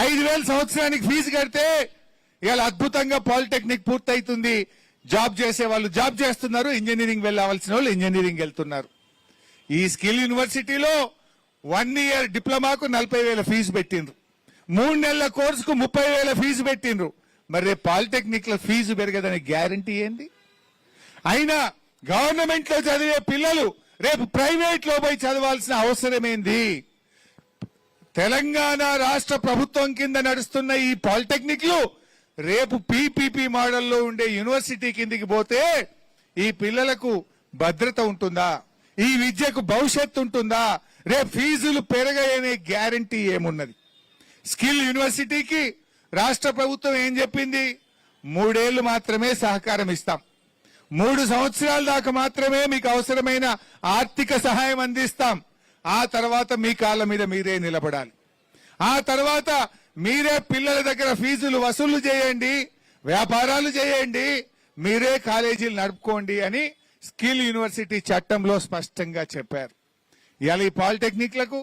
5,000 సంవత్సరానికి ఫీజు కడితే ఇవాళ అద్భుతంగా పాలిటెక్నిక్ పూర్తయితుంది. జాబ్ చేసే వాళ్ళు జాబ్ చేస్తున్నారు, ఇంజనీరింగ్ వెళ్ళవలసిన వాళ్ళు ఇంజనీరింగ్ వెళ్తున్నారు. ఈ స్కిల్ యూనివర్సిటీలో 1 ఇయర్ డిప్లొమాకు 40,000 ఫీజు పెట్టిండ్రు, 3 నెలల కోర్సుకు 30,000 ఫీజు పెట్టిండ్రు. మరి రేపు పాలిటెక్నిక్ లో ఫీజు పెరగదనే గ్యారంటీ ఏంది? అయినా గవర్నమెంట్ లో చదివే పిల్లలు రేపు ప్రైవేట్ లో పోయి చదవాల్సిన అవసరమేంది? తెలంగాణ రాష్ట్ర ప్రభుత్వం కింద నడుస్తున్న ఈ పాలిటెక్నిక్లు రేపు పీపీపీ మోడల్లో ఉండే యూనివర్సిటీ కిందికి పోతే ఈ పిల్లలకు భద్రత ఉంటుందా? ఈ విద్యకు భవిష్యత్తు ఉంటుందా? రేపు ఫీజులు పెరగాయనే గ్యారంటీ ఏమున్నది? స్కిల్ యూనివర్సిటీకి రాష్ట్ర ప్రభుత్వం ఏం చెప్పింది? 3 ఏళ్లు మాత్రమే సహకారం ఇస్తాం, 3 సంవత్సరాల దాకా మాత్రమే మీకు అవసరమైన ఆర్థిక సహాయం అందిస్తాం. ఆ తర్వాత మీ కాళ్ళ మీద మీరే నిలబడాలి. ఆ తర్వాత మీరే పిల్లల దగ్గర ఫీజులు వసూలు చేయండి, వ్యాపారాలు చేయండి, మీరే కాలేజీలు నడుపుకోండి అని స్కిల్ యూనివర్సిటీ చట్టంలో స్పష్టంగా చెప్పారు. ఇవాళ ఈ పాలిటెక్నిక్లకు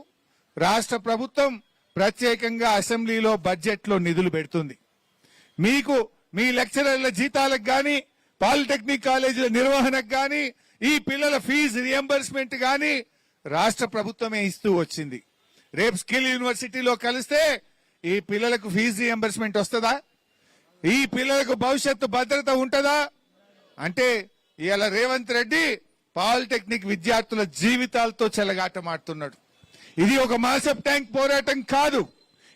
రాష్ట్ర ప్రభుత్వం ప్రత్యేకంగా అసెంబ్లీలో బడ్జెట్లో నిధులు పెడుతుంది. మీకు మీ లెక్చరర్ల జీతాలకు గాని, పాలిటెక్నిక్ కాలేజీల నిర్వహణకు గాని, ఈ పిల్లల ఫీజు రియంబర్స్మెంట్ గాని రాష్ట్ర ప్రభుత్వమే ఇస్తూ వచ్చింది. రేపు స్కిల్ యూనివర్సిటీలో కలిస్తే ఈ పిల్లలకు ఫీజు రియంబర్స్మెంట్ వస్తుందా? ఈ పిల్లలకు భవిష్యత్తు భద్రత ఉంటుందా? అంటే ఇవాళ రేవంత్ రెడ్డి పాలిటెక్నిక్ విద్యార్థుల జీవితాలతో చెలగాటమాడుతున్నాడు. ఇది ఒక మాసప్ ట్యాంక్ పోరాటం కాదు,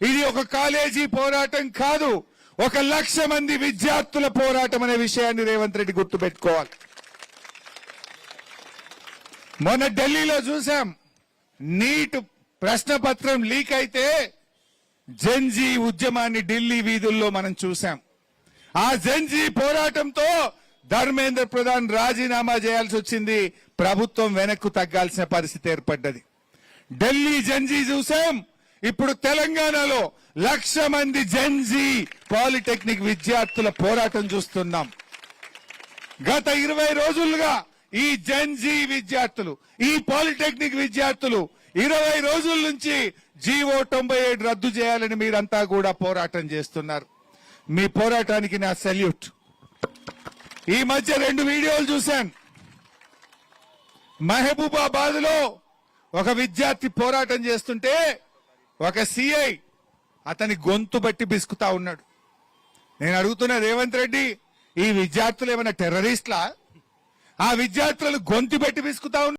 ఇది ఒక కాలేజీ పోరాటం కాదు, 1,00,000 మంది విద్యార్థుల పోరాటం అనే విషయాన్ని రేవంత్ రెడ్డి గుర్తుపెట్టుకోవాలి. మొన్న ఢిల్లీలో చూసాం, నీట్ ప్రశ్నపత్రం లీక్ అయితే జెన్జీ ఉద్యమాన్ని ఢిల్లీ వీధుల్లో మనం చూసాం. ఆ జెన్జీ పోరాటంతో ధర్మేంద్ర ప్రధాన్ రాజీనామా చేయాల్సి వచ్చింది, ప్రభుత్వం వెనక్కు తగ్గాల్సిన పరిస్థితి ఏర్పడ్డది. ఢిల్లీ జెన్జీ చూసాం, ఇప్పుడు తెలంగాణలో 1,00,000 మంది జెన్జీ పాలిటెక్నిక్ విద్యార్థుల పోరాటం చూస్తున్నాం. గత 20 రోజులుగా ఈ జెన్జీ విద్యార్థులు, ఈ పాలిటెక్నిక్ విద్యార్థులు 20 రోజుల నుంచి జీవో 97 రద్దు చేయాలని మీరంతా కూడా పోరాటం చేస్తున్నారు. మీ పోరాటానికి నా సెల్యూట్. ఈ మధ్య 2 వీడియోలు చూశాను. మహబూబాబాద్ లో ఒక విద్యార్థి పోరాటం చేస్తుంటే ఒక సిఐ అతని గొంతు బట్టి బిసుకుతా ఉన్నాడు. నేను అడుగుతున్నా, రేవంత్ రెడ్డి, ఈ విద్యార్థులు ఏమైనా టెర్రరిస్ట్లా? ఆ విద్యార్థులను గొంతు బట్టి బిసుకుతా ఉన్నారు.